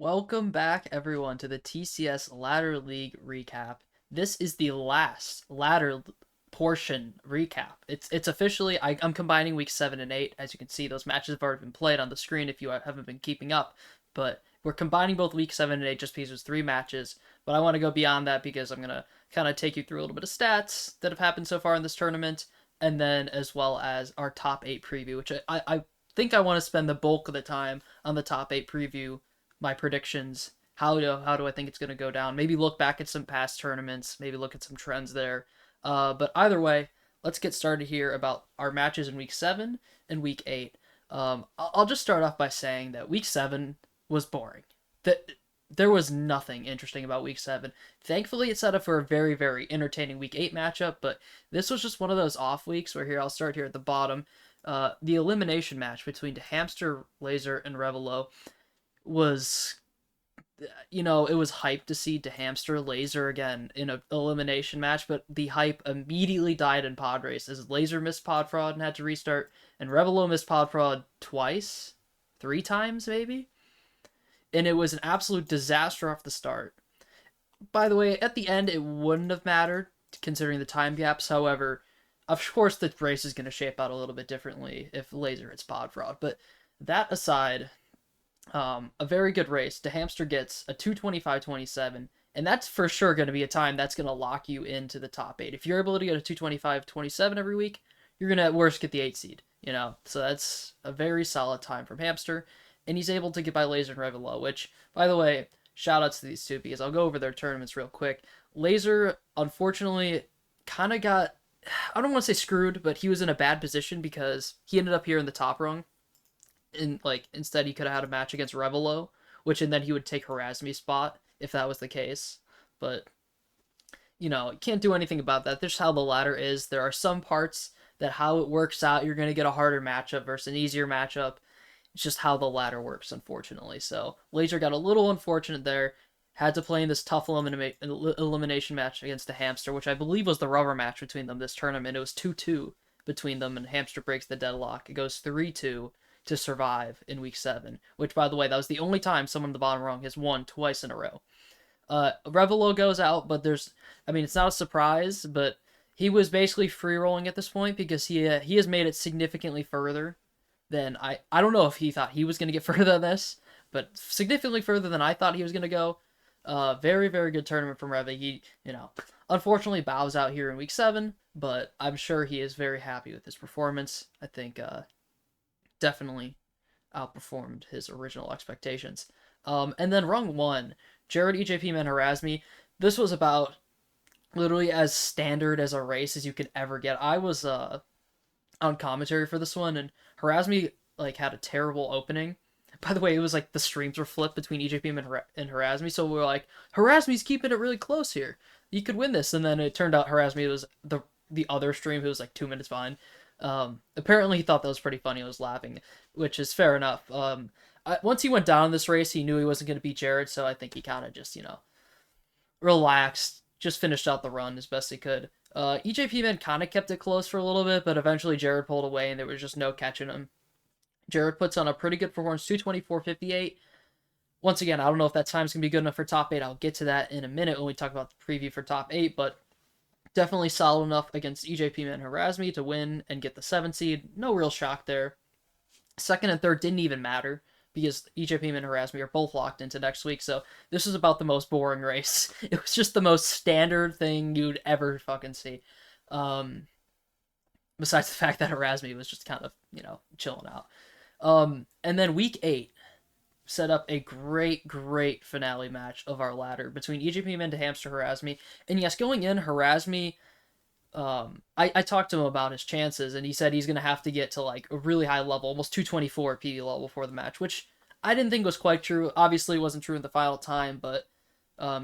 Welcome back, everyone, to the TCS Ladder League recap. This is the last portion recap. It's officially I'm combining week 7 and 8. As you can see, those matches have already been played on the screen if you haven't been keeping up. But we're combining both week 7 and 8 just because there's 3 matches. But I want to go beyond that because I'm gonna kind of take you through a little bit of stats that have happened so far in this tournament, and then as well as our top 8 preview, which I think I want to spend the bulk of the time on the top 8 preview, my predictions. How do I think it's going to go down? Maybe look back at some past tournaments. Maybe look at some trends there. But either way, let's get started here about our matches in week 7 and week 8. I'll just start off by saying that week 7 was boring. That there was nothing interesting about week 7. Thankfully, it set up for a very entertaining week 8 matchup. But this was just one of those off weeks where I'll start here at the bottom. The elimination match between Hamster, Laser, and Revelo was, it was hype to see DeHamster Laser again in an elimination match, but the hype immediately died in pod race as Laser missed pod fraud and had to restart, and Revelo missed pod fraud twice, 3 times maybe, and it was an absolute disaster off the start. By the way, at the end, it wouldn't have mattered considering the time gaps. However, of course, the race is going to shape out a little bit differently if Laser hits pod fraud. But that aside, a very good race. DeHamster gets a 225.27, and that's for sure going to be a time that's going to lock you into the top 8. If you're able to get a 225.27 every week, you're going to at worst get the 8 seed, So that's a very solid time from Hamster, and he's able to get by Laser and Revelo, which, by the way, shout outs to these two because I'll go over their tournaments real quick. Laser, unfortunately, kind of got, I don't want to say screwed, but he was in a bad position because he ended up here in the top rung, instead he could have had a match against Revelo, and then he would take Harasmi's spot if that was the case. But can't do anything about that. This is how the ladder is. There are some parts that how it works out, you're gonna get a harder matchup versus an easier matchup. It's just how the ladder works, unfortunately. So Laser got a little unfortunate there. Had to play in this tough elimination match against the Hamster, which I believe was the rubber match between them this tournament. It was 2-2 between them, and Hamster breaks the deadlock. It goes 3-2 to survive in week 7, which, by the way, that was the only time someone in the bottom rung has won twice in a row. Revelo goes out, but it's not a surprise, but he was basically free rolling at this point because he has made it significantly further than I don't know if he thought he was going to get further than this, but significantly further than I thought he was going to go. Very good tournament from Revy. He, unfortunately bows out here in week 7, but I'm sure he is very happy with his performance. I think, definitely outperformed his original expectations. And then rung 1, Jared EJP Man Harasmi. This was about literally as standard as a race as you could ever get. I was on commentary for this one, and Harasmi had a terrible opening. By the way, it was the streams were flipped between EJP and Harasmi, so we were like, Harasmi's keeping it really close here. You could win this, and then it turned out Harasmi was the other stream who was 2 minutes behind. Apparently he thought that was pretty funny. I was laughing, which is fair enough. Once he went down in this race, he knew he wasn't going to beat Jared, so I think he kind of just, relaxed, just finished out the run as best he could. EJP Man kind of kept it close for a little bit, but eventually Jared pulled away and there was just no catching him. Jared puts on a pretty good performance, 224.58. Once again, I don't know if that time's going to be good enough for top 8. I'll get to that in a minute when we talk about the preview for top 8, but definitely solid enough against EJP Man Harasmi to win and get the 7 seed. No real shock there. Second and third didn't even matter because EJP Man Harasmi are both locked into next week. So this was about the most boring race. It was just the most standard thing you'd ever fucking see. Besides the fact that Harasmi was just kind of, chilling out. And then week 8 set up a great finale match of our ladder between EJP Man to Hamster Harasmi. And yes, going in, Harasmi, I talked to him about his chances, and he said he's going to have to get to a really high level, almost 224 PV level for the match, which I didn't think was quite true. Obviously, it wasn't true in the final time, but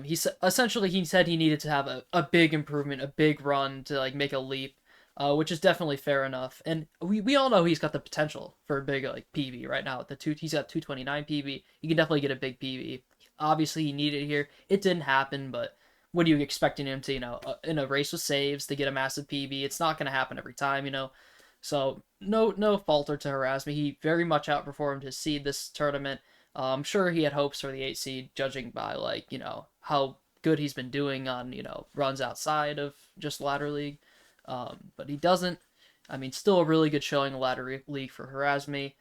he said he needed to have a big improvement, a big run to make a leap. Which is definitely fair enough, and we all know he's got the potential for a big PV right now. He's got 229 PV. He can definitely get a big PV. Obviously, he needed it here. It didn't happen, but what are you expecting him to in a race with saves to get a massive PV? It's not going to happen every time, So no falter to Harasmi. He very much outperformed his seed this tournament. I'm sure he had hopes for the 8 seed, judging by, like, how good he's been doing on, runs outside of just ladder league. But he doesn't. I mean, still a really good showing in ladder league for Harasmi.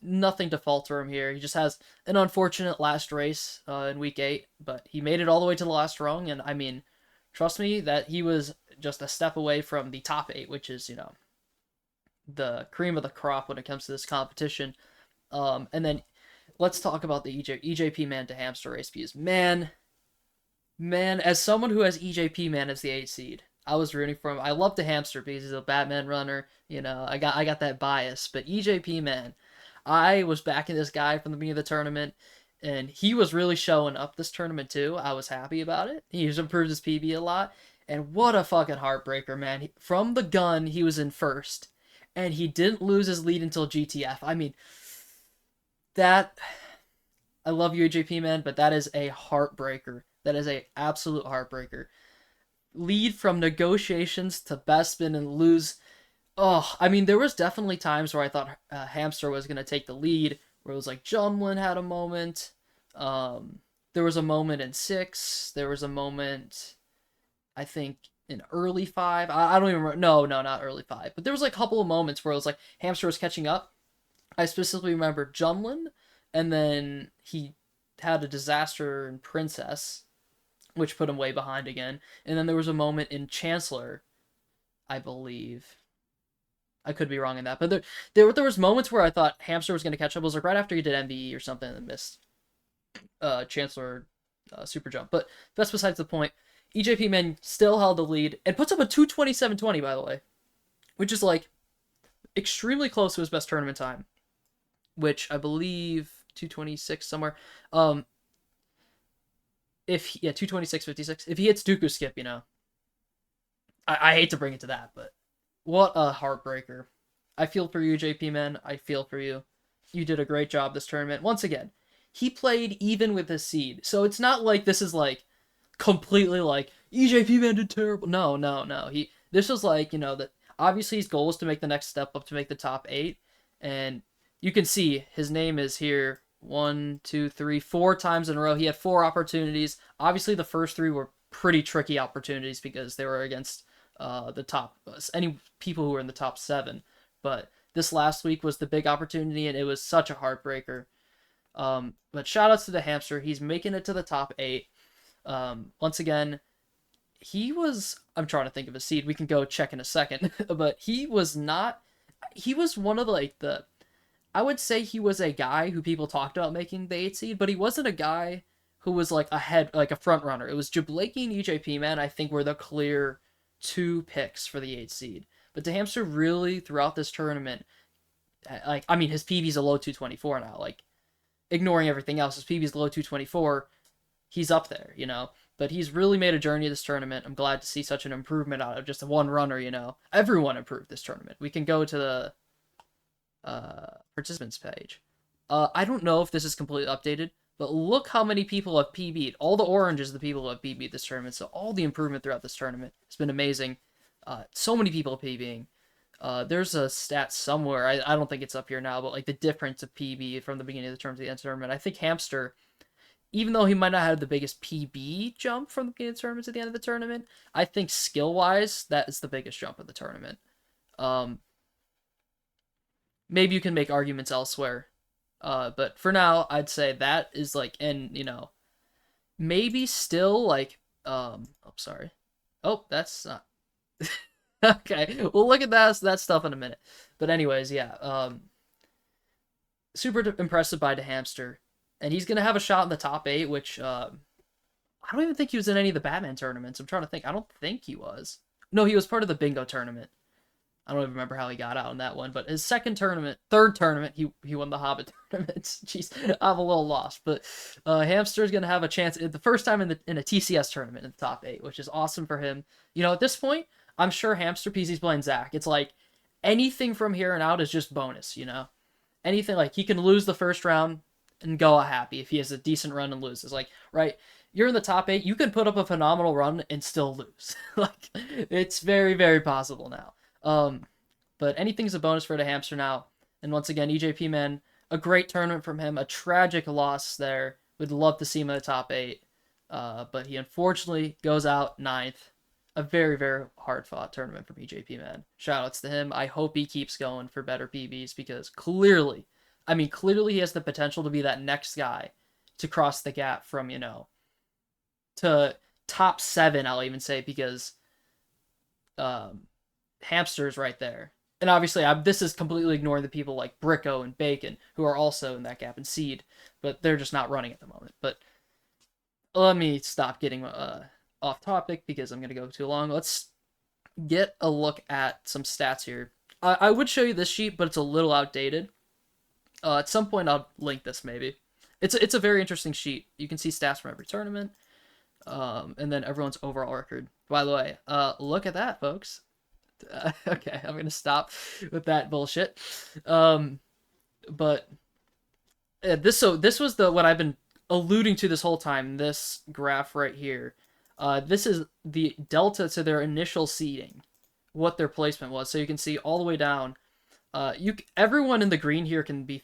Nothing to falter him here. He just has an unfortunate last race in week 8, but he made it all the way to the last rung, and I mean, trust me that he was just a step away from the top 8, which is, the cream of the crop when it comes to this competition. And then let's talk about the EJP man to Hamster race, because man, as someone who has EJP man as the 8 seed, I was rooting for him. I love the Hamster because he's a Batman runner. I got that bias, but EJP man, I was backing this guy from the beginning of the tournament, and he was really showing up this tournament too. I was happy about it. He's improved his PB a lot, and what a fucking heartbreaker, man. From the gun, he was in first, and he didn't lose his lead until GTF. I mean, that I love you, AJP man, but that is a heartbreaker. That is a absolute heartbreaker. Lead from negotiations to best spin and lose. Oh, I mean, there was definitely times where I thought Hamster was gonna take the lead, where it was like Jumlin had a moment. There was a moment in 6. There was a moment, I think, in early 5. I don't even remember. No, not early 5. But there was like a couple of moments where it was like Hamster was catching up. I specifically remember Jumlin, and then he had a disaster in Princess, which put him way behind again. And then there was a moment in Chancellor, I believe. I could be wrong in that, but there was moments where I thought Hamster was going to catch up. It was like right after he did MVE or something and missed Chancellor super jump. But that's besides the point. EJP Man still held the lead and puts up a 2:27.20, by the way, which is like extremely close to his best tournament time, which I believe 2:26 somewhere. If 2:26.56. If he hits Dooku skip, I hate to bring it to that, but what a heartbreaker. I feel for you, JP man. I feel for you. You did a great job this tournament. Once again, he played even with his seed, so it's not like this is like completely like EJP man did terrible. No. This was like, that obviously his goal is to make the next step up to make the top 8, and you can see his name is here 1, 2, 3, 4 times in a row. He had 4 opportunities. Obviously, the first 3 were pretty tricky opportunities because they were against the top, any people who were in the top 7. But this last week was the big opportunity, and it was such a heartbreaker. But shout outs to the Hamster. He's making it to the top 8. Once again, I'm trying to think of a seed. We can go check in a second. But he was one of I would say he was a guy who people talked about making the 8 seed, but he wasn't a guy who was like ahead, like a front runner. It was Jablaki and EJP man, I think, were the clear 2 picks for the 8 seed. But the Hamster really, throughout this tournament, like, I mean, his PB's a low 224 now. Like, ignoring everything else, his PB's low 224. He's up there, But he's really made a journey this tournament. I'm glad to see such an improvement out of just one runner, Everyone improved this tournament. We can go to the participants page. I don't know if this is completely updated, but look how many people have PB'd. All the oranges, the people who have PB'd this tournament. So all the improvement throughout this tournament has been amazing. So many people PBing. There's a stat somewhere. I don't think it's up here now, but like the difference of PB from the beginning of the tournament to the end of the tournament. I think Hamster, even though he might not have the biggest PB jump from the beginning of the tournament to the end of the tournament, I think skill-wise, that is the biggest jump of the tournament. Maybe you can make arguments elsewhere. But for now, I'd say that is like, and maybe still like, sorry. Oh, that's not. Okay, we'll look at that stuff in a minute. But anyways, yeah, super impressive by the Hamster, and he's gonna have a shot in the top 8, which I don't even think he was in any of the Batman tournaments. I'm trying to think. I don't think he was. No, he was part of the bingo tournament. I don't even remember how he got out in that one, but his third tournament, he won the Hobbit tournament. Jeez, I'm a little lost, but Hamster's gonna have a chance the first time in a TCS tournament in the top 8, which is awesome for him. At this point, I'm sure Hamster PC's playing Zach. It's like anything from here and out is just bonus, Anything, like he can lose the first round and go happy if he has a decent run and loses. Like, right, you're in the top 8, you can put up a phenomenal run and still lose. Like, it's very, very possible now. But anything's a bonus for the Hamster now. And once again, EJP man, a great tournament from him. A tragic loss there. Would love to see him in the top 8. But he unfortunately goes out ninth. A very, very hard fought tournament for BJP, man. Shoutouts to him. I hope he keeps going for better PBs because clearly, clearly he has the potential to be that next guy to cross the gap from, to top 7, I'll even say, because Hamster's right there. And obviously, this is completely ignoring the people like Bricko and Bacon, who are also in that gap and Seed, but they're just not running at the moment. But let me stop getting off topic because I'm going to go too long. Let's get a look at some stats here. I would show you this sheet, but it's a little outdated. At some point, I'll link this maybe. It's a very interesting sheet. You can see stats from every tournament, and then everyone's overall record. By the way, look at that, folks. Okay, I'm gonna stop with that bullshit. But this was what I've been alluding to this whole time. This graph right here. This is the delta to their initial seeding, what their placement was. So you can see all the way down. Everyone in the green here can be,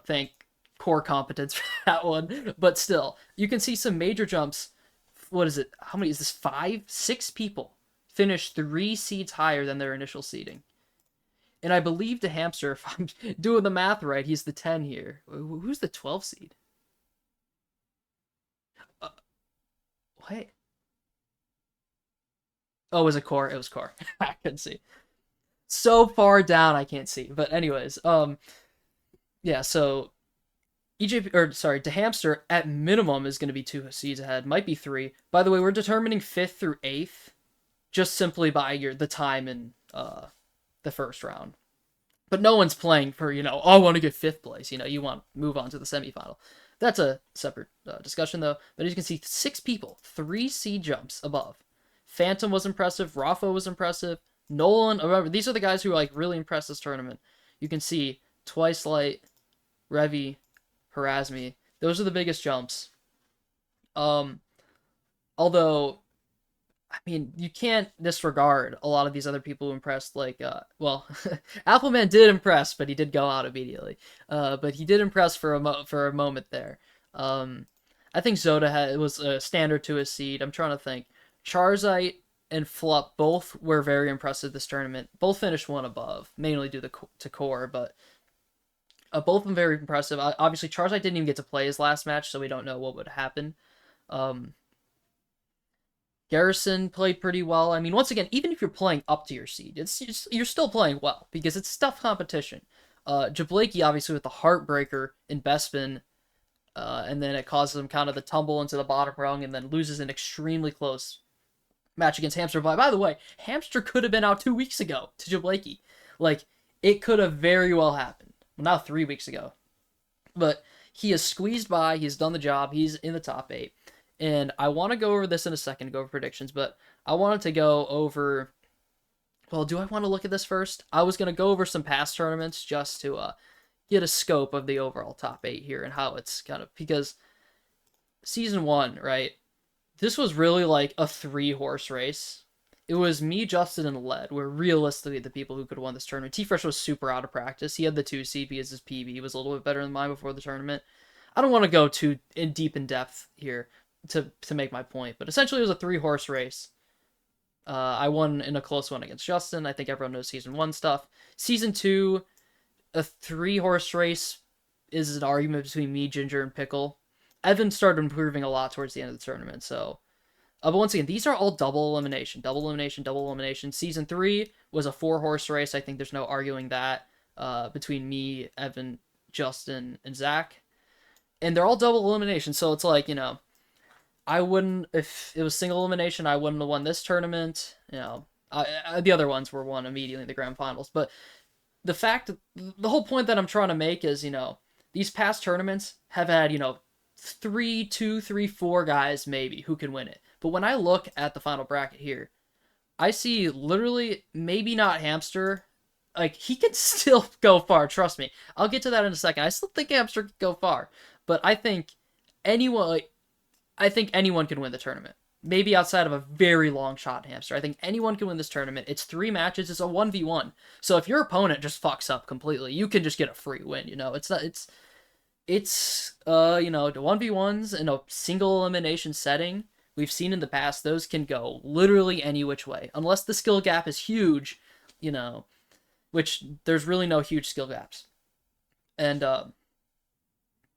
thank core competence for that one. But still, you can see some major jumps. What is it? How many is this? 5, 6 people finished 3 seeds higher than their initial seeding. And I believe the Hamster, if I'm doing the math right, he's the 10 here. Who's the 12 seed? What? Oh, it was a core. It was core. I couldn't see. So far down, I can't see. But anyways, yeah. So DeHamster at minimum is going to be 2 seeds ahead. Might be 3. By the way, we're determining 5th through 8th, just simply by the time in the first round. But no one's playing for oh, I want to get 5th place. You want to move on to the semifinal. That's a separate discussion though. But as you can see, 6 people, 3 seed jumps above. Phantom was impressive. Rafa was impressive. Nolan, remember, these are the guys who really impressed this tournament. You can see Twice Light, Revy, Harazmi. Those are the biggest jumps. Although, you can't disregard a lot of these other people who impressed. Appleman did impress, but he did go out immediately. But he did impress for a moment there. I think Zoda was a standard to his seed. I'm trying to think. Charizite and Flup both were very impressive this tournament. Both finished 1 above, mainly due to core, but both of them very impressive. Obviously, Charizite didn't even get to play his last match, so we don't know what would happen. Garrison played pretty well. Once again, even if you're playing up to your seed, you're still playing well because it's tough competition. Jablakey obviously with the heartbreaker in Bespin, and then it causes him kind of the tumble into the bottom rung, and then loses an extremely close match against Hamster. By the way, Hamster could have been out 2 weeks ago to Jablakey. It could have very well happened. Well, now 3 weeks ago. But he has squeezed by. He's done the job. He's in the top 8. And I want to go over this in a second, go over predictions, but I wanted to go over... Well, do I want to look at this first? I was going to go over some past tournaments just to get a scope of the overall top 8 here and how it's kind of... Because Season 1, right? This was really like a 3-horse race. It was me, Justin, and Led were realistically the people who could have won this tournament. T-Fresh was super out of practice. He had the 2 seed because his PB was a little bit better than mine before the tournament. I don't want to go too deep in depth here to make my point, but essentially it was a 3-horse race. I won in a close one against Justin. I think everyone knows Season 1 stuff. Season 2, a 3-horse race is an argument between me, Ginger, and Pickle. Evan started improving a lot towards the end of the tournament, so... but once again, these are all double elimination. Double elimination, double elimination. Season 3 was a 4-horse race. I think there's no arguing that between me, Evan, Justin, and Zach. And they're all double elimination, so it's I wouldn't... If it was single elimination, I wouldn't have won this tournament. The other ones were won immediately in the grand finals. But the whole point that I'm trying to make is, these past tournaments have had, 2, 3, 4 guys maybe who can win it. But when I look at the final bracket here, I see literally maybe not Hamster. He can still go far, trust me. I'll get to that in a second. I still think Hamster can go far. But I think anyone can win the tournament. Maybe outside of a very long shot Hamster. I think anyone can win this tournament. It's 3 matches. It's a 1v1. So if your opponent just fucks up completely, you can just get a free win, It's not... It's the 1v1s in a single elimination setting. We've seen in the past those can go literally any which way, unless the skill gap is huge, you know, which there's really no huge skill gaps. And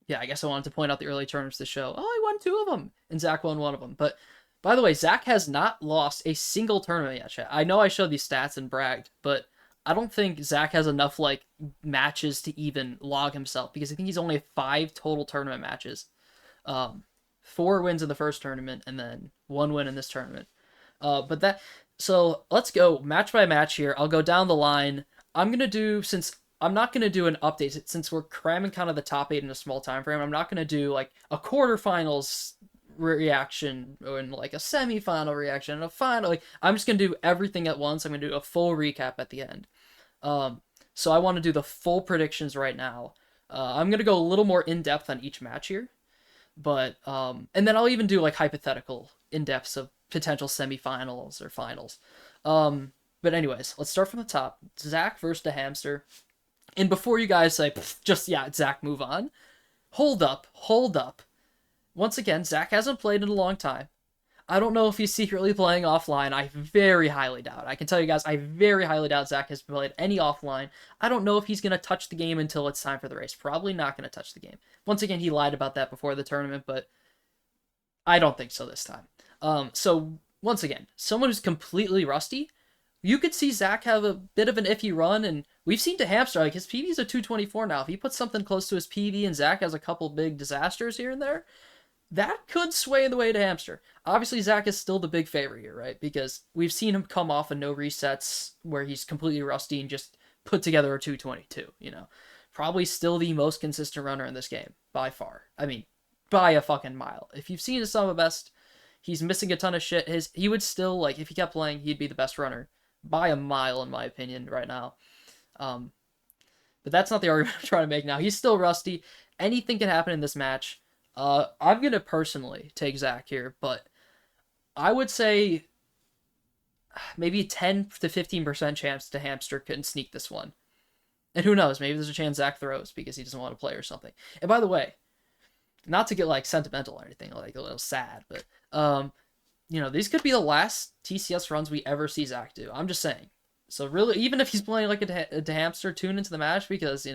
yeah, I guess I wanted to point out the early tournaments to show. Oh, I won 2 of them, and Zach won 1 of them. But by the way, Zach has not lost a single tournament yet. Chat. I know I showed these stats and bragged, but I don't think Zach has enough like matches to even log himself because I think he's only 5 total tournament matches. Um, 4 wins in the first tournament and then 1 win in this tournament. But that so let's go match by match here. I'll go down the line. I'm gonna do since I'm not gonna do an update since we're cramming kind of the top 8 in a small time frame. I'm not gonna do like a quarterfinals reaction or in like a semifinal reaction and a final. Like I'm just gonna do everything at once. I'm gonna do a full recap at the end. Um, so I want to do the full predictions right now. I'm gonna go a little more in depth on each match here, but and then I'll even do like hypothetical in depths of potential semifinals or finals. But anyways, let's start from the top. Zach versus the hamster. And before you guys say just yeah, Zach, move on. Hold up, hold up. Once again, Zach hasn't played in a long time. I don't know if he's secretly playing offline. I very highly doubt. I can tell you guys, I very highly doubt Zach has played any offline. I don't know if he's going to touch the game until it's time for the race. Probably not going to touch the game. Once again, he lied about that before the tournament, but I don't think so this time. So, once again, someone who's completely rusty, you could see Zach have a bit of an iffy run, and we've seen to Hamster, like, his PV's a 224 now. If he puts something close to his PV and Zach has a couple big disasters here and there, that could sway the way to Hamster. Obviously, Zach is still the big favorite here, right? Because we've seen him come off of no resets where he's completely rusty and just put together a 222, Probably still the most consistent runner in this game, by far. I mean, by a fucking mile. If you've seen his Summer Best, he's missing a ton of shit. He would still, like, if he kept playing, he'd be the best runner. By a mile, in my opinion, right now. Um, but that's not the argument I'm trying to make now. He's still rusty. Anything can happen in this match. I'm gonna personally take Zach here, but I would say maybe 10 to 15% chance to Hamster can sneak this one. And who knows, maybe there's a chance Zach throws because he doesn't want to play or something. And by the way, not to get like sentimental or anything, like a little sad, but these could be the last TCS runs we ever see Zach do. I'm just saying. So really, even if he's playing like a Hamster, tune into the match because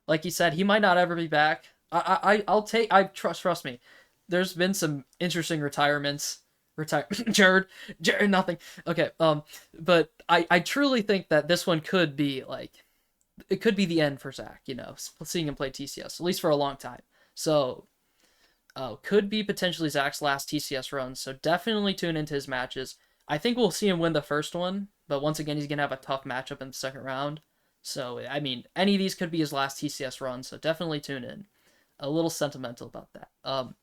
like he said, he might not ever be back. I'll take. Trust me. There's been some interesting retirements. Jared, nothing. Okay. But I truly think that this one could be like, it could be the end for Zach. Seeing him play TCS at least for a long time. So, could be potentially Zach's last TCS run. So definitely tune into his matches. I think we'll see him win the first one, but once again, he's gonna have a tough matchup in the second round. So I mean, any of these could be his last TCS run. So definitely tune in. A little sentimental about that. I'm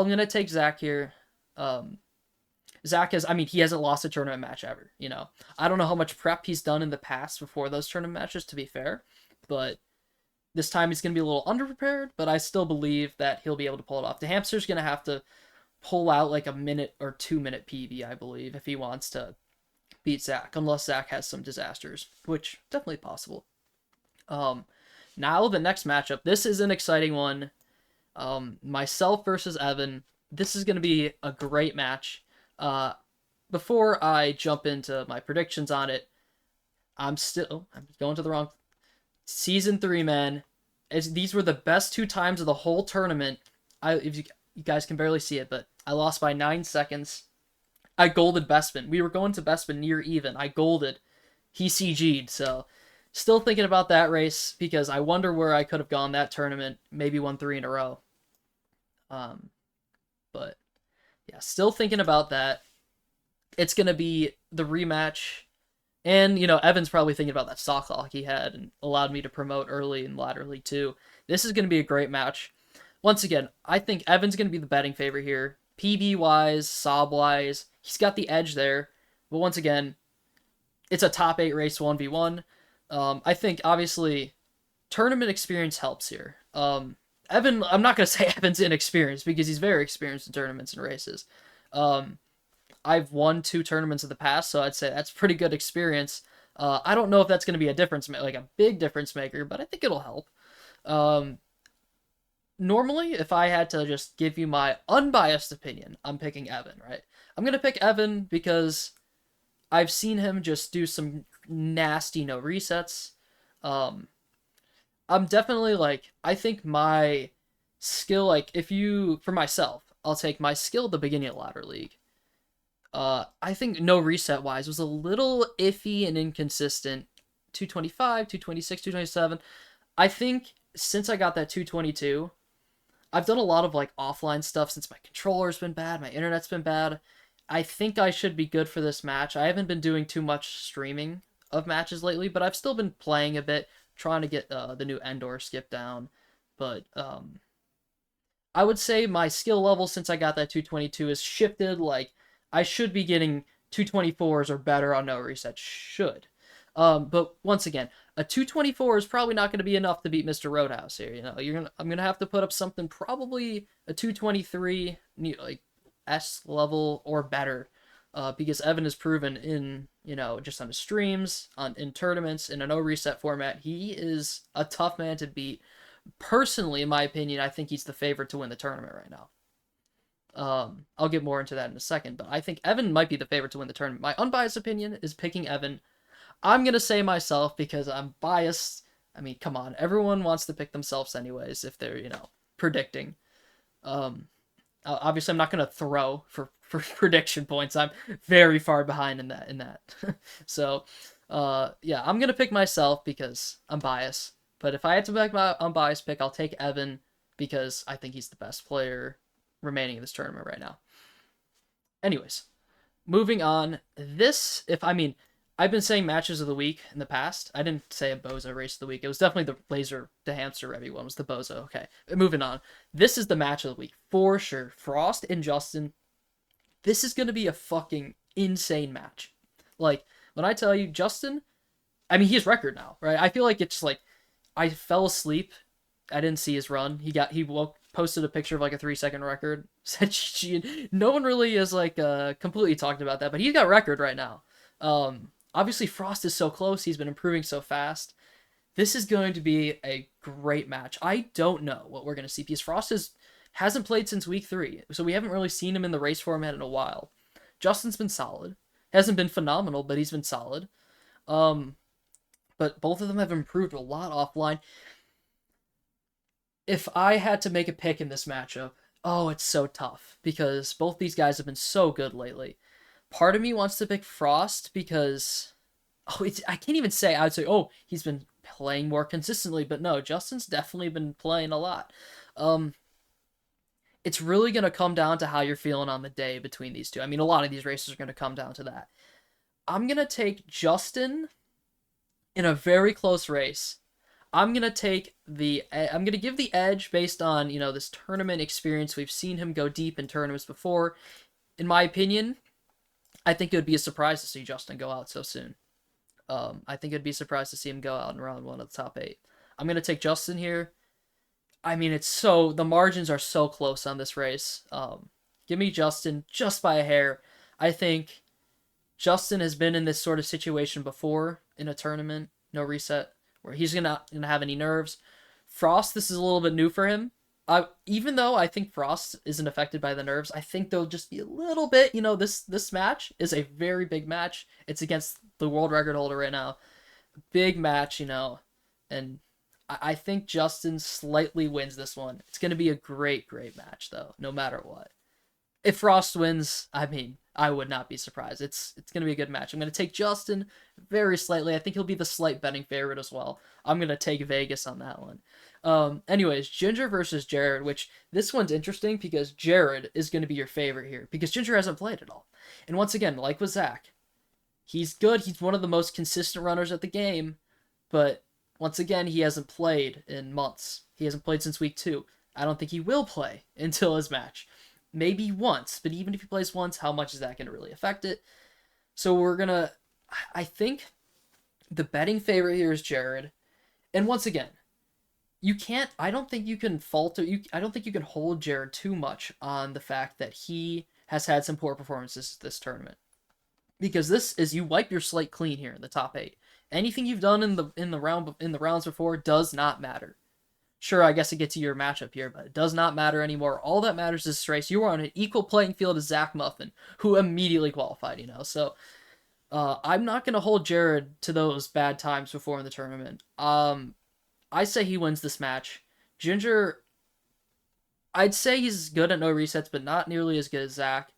gonna take Zach here. Zach he hasn't lost a tournament match ever. I don't know how much prep he's done in the past before those tournament matches, to be fair, but this time he's gonna be a little underprepared. But I still believe that he'll be able to pull it off. The hamster's gonna have to pull out like a minute or 2 minute PV, I believe, if he wants to beat Zach, unless Zach has some disasters, which definitely possible. Now the next matchup. This is an exciting one. Myself versus Evan. This is going to be a great match. Before I jump into my predictions on it, I'm going to the wrong season 3, man. These were the best 2 times of the whole tournament. If you guys can barely see it, but I lost by 9 seconds. I golded Bespin. We were going to Bespin near even. I golded. He CG'd, so still thinking about that race because I wonder where I could have gone that tournament. Maybe won 3 in a row. But yeah, still thinking about that. It's gonna be the rematch, and Evan's probably thinking about that stock lock he had and allowed me to promote early and laterally too. This is gonna be a great match. Once again, I think Evan's gonna be the betting favorite here. PB wise, Sob wise, he's got the edge there. But once again, it's a top 8 race 1v1. I think obviously tournament experience helps here. Evan, I'm not gonna say Evan's inexperienced because he's very experienced in tournaments and races. I've won 2 tournaments in the past, so I'd say that's pretty good experience. I don't know if that's gonna be a difference, like a big difference maker, but I think it'll help. normally, if I had to just give you my unbiased opinion, I'm picking Evan, right? I'm gonna pick Evan because I've seen him just do some nasty no resets. Um, I'm definitely like, I think my skill, like, if you, for myself, I'll take my skill at the beginning of Ladder League. I think no reset wise was a little iffy and inconsistent. 225, 226, 227. I think since I got that 222, I've done a lot of like offline stuff since my controller's been bad, my internet's been bad. I think I should be good for this match. I haven't been doing too much streaming of matches lately, but I've still been playing a bit, trying to get the new Endor skip down. But I would say my skill level since I got that 222 is shifted. Like I should be getting 224s or better on no reset. Should. But once again, a 224 is probably not going to be enough to beat Mr. Roadhouse here. I'm gonna have to put up something probably a 223, like S level or better, because Evan has proven in just on his streams, in tournaments, in a no reset format, he is a tough man to beat. Personally, in my opinion, I think he's the favorite to win the tournament right now. I'll get more into that in a second, but I think Evan might be the favorite to win the tournament. My unbiased opinion is picking Evan. I'm gonna say myself because I'm biased. I mean, come on, everyone wants to pick themselves anyways if they're predicting. Um, Obviously, I'm not gonna throw for prediction points. I'm very far behind in that. So, yeah, I'm gonna pick myself because I'm biased. But if I had to make my unbiased pick, I'll take Evan because I think he's the best player remaining in this tournament right now. Anyways, moving on. I've been saying matches of the week in the past. I didn't say a Bozo race of the week. It was definitely the Laser, the Hamster Revy one was the Bozo. Okay, moving on. This is the match of the week for sure. Frost and Justin. This is gonna be a fucking insane match. Like when I tell you Justin, I mean he has record now, right? I feel like it's like I fell asleep. I didn't see his run. He woke posted a picture of like a 3-second record. Said no one really is like completely talked about that, but he's got record right now. Obviously Frost is so close. He's been improving so fast. This is going to be a great match. I don't know what we're going to see because hasn't played since week 3, so we haven't really seen him in the race format in a while. Justin's been solid. Hasn't been phenomenal, but he's been solid. But both of them have improved a lot offline. If I had to make a pick in this matchup, oh, it's so tough because both these guys have been so good lately. Part of me wants to pick Frost because I can't even say I would say he's been playing more consistently, but no, Justin's definitely been playing a lot. It's really going to come down to how you're feeling on the day between these two. I mean, a lot of these races are going to come down to that. I'm going to take Justin in a very close race. I'm going to give the edge based on, this tournament experience. We've seen him go deep in tournaments before. In my opinion, I think it would be a surprise to see Justin go out so soon. I think it'd be a surprise to see him go out in round 1 of the top 8. I'm going to take Justin here. I mean, the margins are so close on this race. Give me Justin just by a hair. I think Justin has been in this sort of situation before in a tournament, no reset, where he's not gonna have any nerves. Frost, this is a little bit new for him. Even though I think Frost isn't affected by the nerves, I think there'll just be a little bit. This match is a very big match. It's against the world record holder right now. Big match, and I think Justin slightly wins this one. It's going to be a great, great match, though, no matter what. If Frost wins, I mean, I would not be surprised. It's going to be a good match. I'm going to take Justin very slightly. I think he'll be the slight betting favorite as well. I'm going to take Vegas on that one. Anyways, Ginger versus Jared, which this one's interesting because Jared is going to be your favorite here because Ginger hasn't played at all. And once again, like with Zach, he's good. He's one of the most consistent runners at the game, but once again, he hasn't played in months. He hasn't played since week 2. I don't think he will play until his match. Maybe once, but even if he plays once, how much is that going to really affect it? So I think the betting favorite here is Jared. And once again, I don't think you can I don't think you can hold Jared too much on the fact that he has had some poor performances this tournament. Because this is, you wipe your slate clean here in the top 8. Anything you've done in the rounds before does not matter. Sure, I guess it gets you your matchup here, but it does not matter anymore. All that matters is this race. You are on an equal playing field as Zach Muffin, who immediately qualified, So I'm not gonna hold Jared to those bad times before in the tournament. I say he wins this match. Ginger, I'd say he's good at no resets, but not nearly as good as Zach.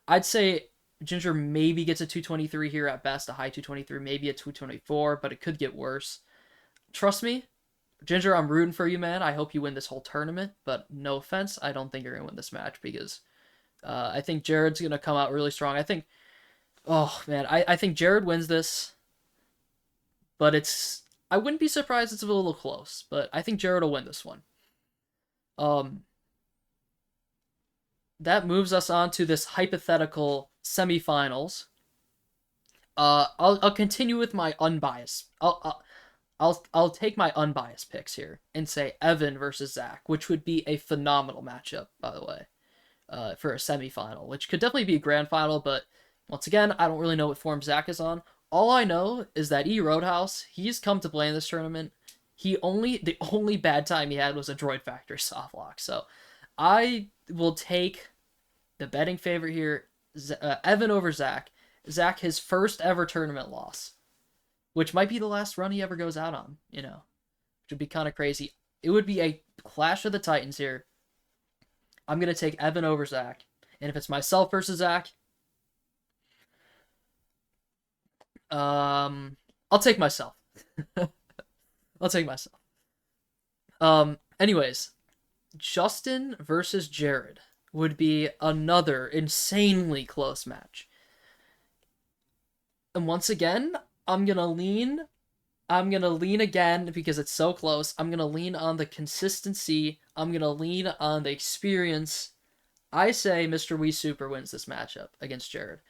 I'd say Ginger maybe gets a 223 here at best, a high 223, maybe a 224, but it could get worse. Trust me, Ginger, I'm rooting for you, man. I hope you win this whole tournament, but no offense, I don't think you're gonna win this match because I think Jared's gonna come out really strong. Oh man, I think Jared wins this, but I wouldn't be surprised it's a little close, but I think Jared will win this one. Um, that moves us on to this hypothetical semifinals. I'll continue with my unbiased. I'll take my unbiased picks here and say Evan versus Zach, which would be a phenomenal matchup, by the way, for a semifinal, which could definitely be a grand final. But once again, I don't really know what form Zach is on. All I know is that Roadhouse, he's come to play in this tournament. The only bad time he had was a Droid Factory softlock. So I will take the betting favorite here, Evan over Zach. Zach, his first ever tournament loss, which might be the last run he ever goes out on, which would be kind of crazy. It would be a clash of the Titans here. I'm going to take Evan over Zach. And if it's myself versus Zach, I'll take myself. I'll take myself. Anyways, Justin versus Jared would be another insanely close match. And once again, I'm gonna lean again because it's so close. I'm gonna lean on the consistency. I'm gonna lean on the experience. I say Mr. Wii Super wins this matchup against Jared.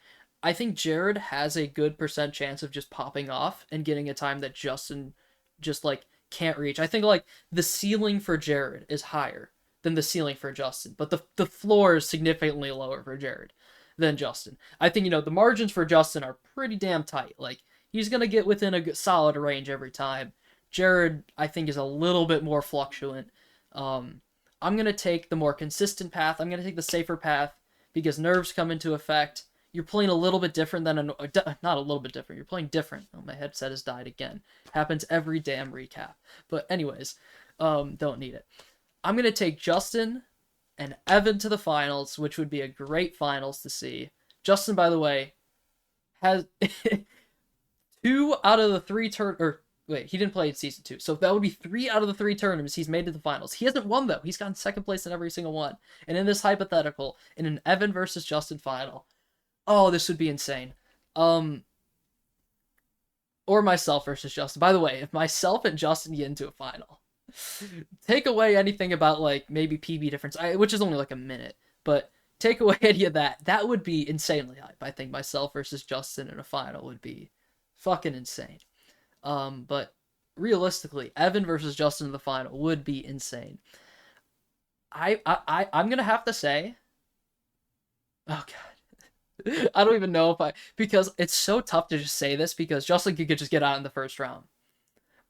I think Jared has a good percent chance of just popping off and getting a time that Justin just like can't reach. I think like the ceiling for Jared is higher than the ceiling for Justin, but the floor is significantly lower for Jared than Justin. I think the margins for Justin are pretty damn tight. Like he's gonna get within a solid range every time. Jared, I think, is a little bit more fluctuant. I'm gonna take the more consistent path. I'm gonna take the safer path because nerves come into effect. You're playing a little bit different than not a little bit different. You're playing different. Oh, my headset has died again. Happens every damn recap. But anyways, don't need it. I'm gonna take Justin and Evan to the finals, which would be a great finals to see. Justin, by the way, has 2 out of the 3 he didn't play in season 2, so that would be 3 out of the 3 tournaments he's made to the finals. He hasn't won though. He's gotten second place in every single one. And in this hypothetical, in an Evan versus Justin final, oh, this would be insane. Or myself versus Justin. By the way, if myself and Justin get into a final, take away anything about like maybe PB difference, which is only like a minute, but take away any of that. That would be insanely hype. I think myself versus Justin in a final would be fucking insane. But realistically, Evan versus Justin in the final would be insane. I'm gonna have to say, oh god, I don't even know because it's so tough to just say this because Justin could just get out in the first round.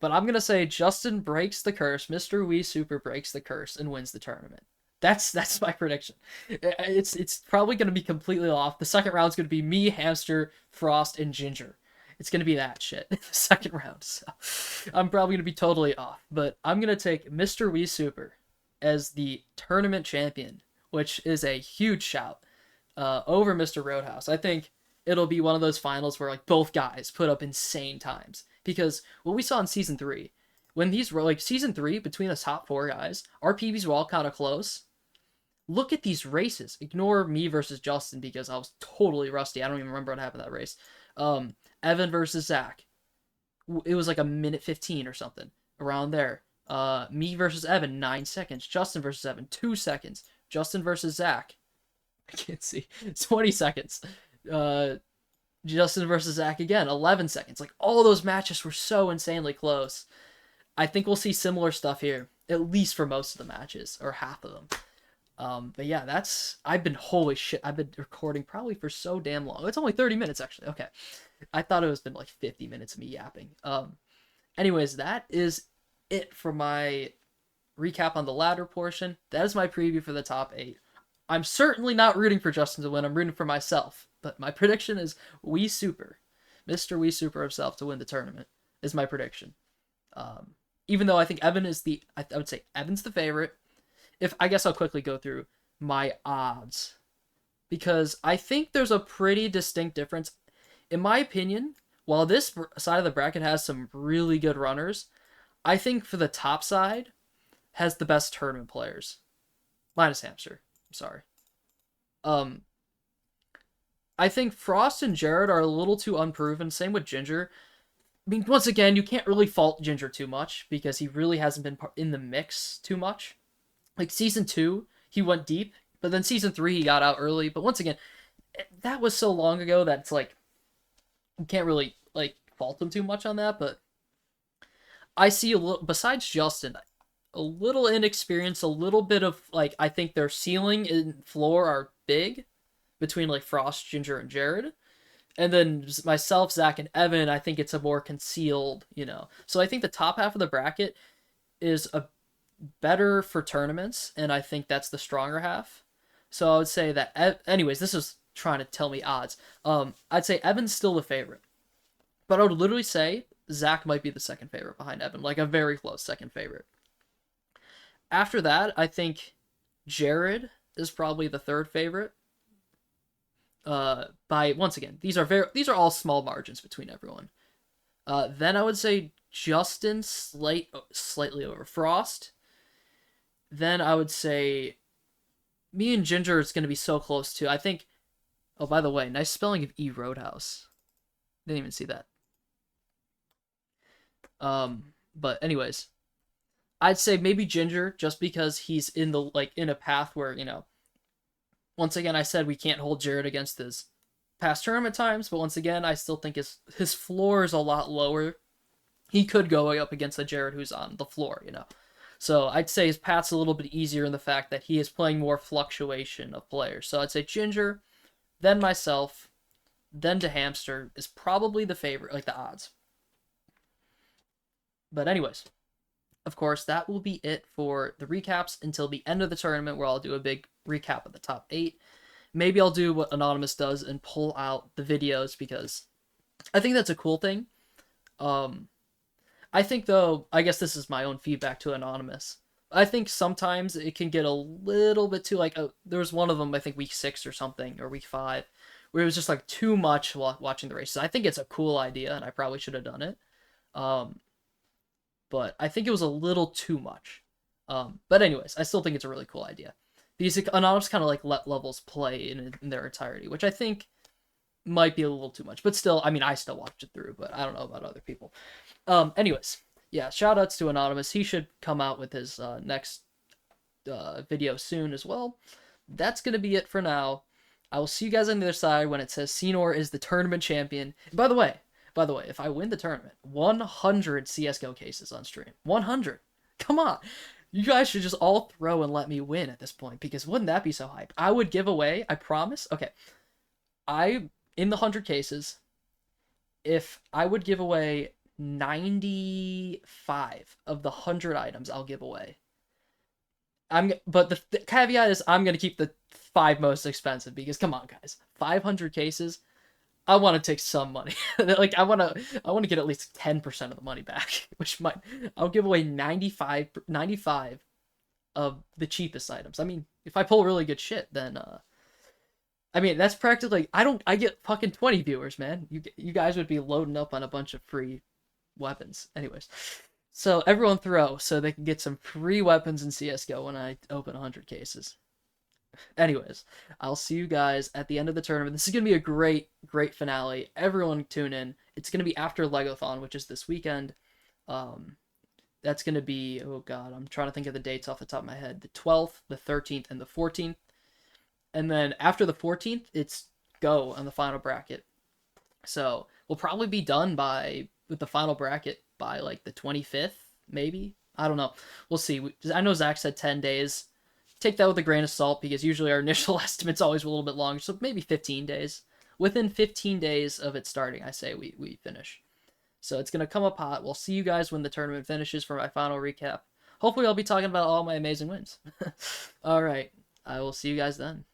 But I'm gonna say Justin breaks the curse. Mr. Wii Super breaks the curse and wins the tournament. That's my prediction. It's probably gonna be completely off. The second round's gonna be me, Hamster, Frost, and Ginger. It's gonna be that shit. The second round. So I'm probably gonna be totally off. But I'm gonna take Mr. Wii Super as the tournament champion, which is a huge shout over Mr. Roadhouse. I think it'll be one of those finals where like both guys put up insane times. Because what we saw in season 3, when these were like season 3 between the top 4 guys, our PBs were all kind of close. Look at these races. Ignore me versus Justin because I was totally rusty. I don't even remember what happened in that race. Evan versus Zach. It was like a minute 15 or something around there. Me versus Evan, 9 seconds. Justin versus Evan, 2 seconds. Justin versus Zach, I can't see, 20 seconds. Justin versus Zach again, 11 seconds. Like all those matches were so insanely close. I think we'll see similar stuff here, at least for most of the matches or half of them. But yeah, holy shit, I've been recording probably for so damn long. It's only 30 minutes actually. Okay. I thought it was been like 50 minutes of me yapping. Anyways, that is it for my recap on the ladder portion. That is my preview for the top 8. I'm certainly not rooting for Justin to win. I'm rooting for myself. But my prediction is Wii Super, Mr. Wii Super himself, to win the tournament is my prediction. Um, Even though I think Evan is I would say Evan's the favorite. If I guess I'll quickly go through my odds, because I think there's a pretty distinct difference. In my opinion, while this side of the bracket has some really good runners, I think for the top side has the best tournament players. Minus Hamster. I'm sorry. Um, I think Frost and Jared are a little too unproven. Same with Ginger. I mean, once again, you can't really fault Ginger too much because he really hasn't been in the mix too much. Like season 2, he went deep, but then season 3 he got out early. But once again, that was so long ago that it's like you can't really like fault him too much on that. But I see a little, besides Justin, a little inexperience, a little bit of like I think their ceiling and floor are big between like Frost, Ginger, and Jared. And then myself, Zach, and Evan, I think it's a more concealed, you know. So I think the top half of the bracket is a better for tournaments, and I think that's the stronger half. So I would say that. Anyways, this is trying to tell me odds. I'd say Evan's still the favorite, but I would literally say Zach might be the second favorite behind Evan, like a very close second favorite. After that, I think Jared is probably the third favorite. By once again, these are all small margins between everyone. Then I would say Justin slightly over Frost. Then I would say me and Ginger is going to be so close too. I think. Oh, by the way, nice spelling of E Roadhouse. Didn't even see that. But anyways, I'd say maybe Ginger just because he's in the in a path where once again, I said we can't hold Jared against his past tournament times, but once again, I still think his floor is a lot lower. He could go up against a Jared who's on the floor, So I'd say his path's a little bit easier in the fact that he is playing more fluctuation of players. So I'd say Ginger, then myself, then to Hamster is probably the favorite, like the odds. But anyways, of course, that will be it for the recaps until the end of the tournament where I'll do a big recap of the top 8. Maybe I'll do what Anonymous does and pull out the videos because I think that's a cool thing. I think, though, I guess this is my own feedback to Anonymous. I think sometimes it can get a little bit too, there was one of them, I think week 6 or something, or week 5, where it was just, too much while watching the races. I think it's a cool idea, and I probably should have done it. But I think it was a little too much. But anyways, I still think it's a really cool idea. These Anonymous kind of, let levels play in their entirety, which I think might be a little too much. But still, I mean, I still watched it through, but I don't know about other people. Anyways, yeah, shoutouts to Anonymous. He should come out with his next video soon as well. That's going to be it for now. I will see you guys on the other side when it says Senor is the tournament champion. By the way, if I win the tournament, 100 CSGO cases on stream. 100. Come on. You guys should just all throw and let me win at this point, because wouldn't that be so hype? I would give away, I promise. Okay. In the 100 cases, if I would give away 95 of the 100 items, I'll give away. But the caveat is I'm going to keep the 5 most expensive, because come on, guys. 500 cases, I want to take some money. I want to get at least 10% of the money back, which I'll give away 95 of the cheapest items. I mean, if I pull really good shit, then I mean, that's practically I get fucking 20 viewers, man. You guys would be loading up on a bunch of free weapons. Anyways, so everyone throw so they can get some free weapons in CS:GO when I open 100 cases. Anyways, I'll see you guys at the end of the tournament. This is going to be a great, great finale. Everyone tune in. It's going to be after Legothon, which is this weekend. That's going to be, oh god, I'm trying to think of the dates off the top of my head. The 12th, the 13th, and the 14th. And then after the 14th, it's go on the final bracket. So we'll probably be done with the final bracket by the 25th, maybe? I don't know. We'll see. I know Zach said 10 days. Take that with a grain of salt, because usually our initial estimate's always a little bit longer, so maybe 15 days. Within 15 days of it starting, I say we finish. So it's going to come up hot. We'll see you guys when the tournament finishes for my final recap. hopefully I'll be talking about all my amazing wins. All right, I will see you guys then.